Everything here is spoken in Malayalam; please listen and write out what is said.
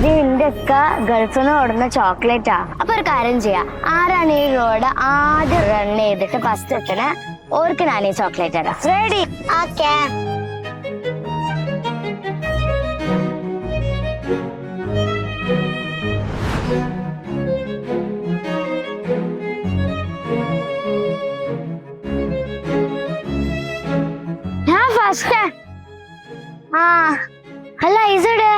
ഇത് എന്റെ ഒക്കെ ഗൾഫിൽ നിന്ന് കൊടുക്കുന്ന ചോക്ലേറ്റാ. അപ്പൊ ഒരു കാര്യം ചെയ്യാം, ആരാണ് ഈ റോഡ് ആദ്യം റൺ ചെയ്തിട്ട് ഫസ്റ്റ് എത്തണ ഓർക്ക് ഞാൻ ഈ ചോക്ലേറ്റ് തരാം. റെഡി? ഓക്കെ. ഞാൻ ഫസ്റ്റ്. ആ അല്ല ഇസഡ്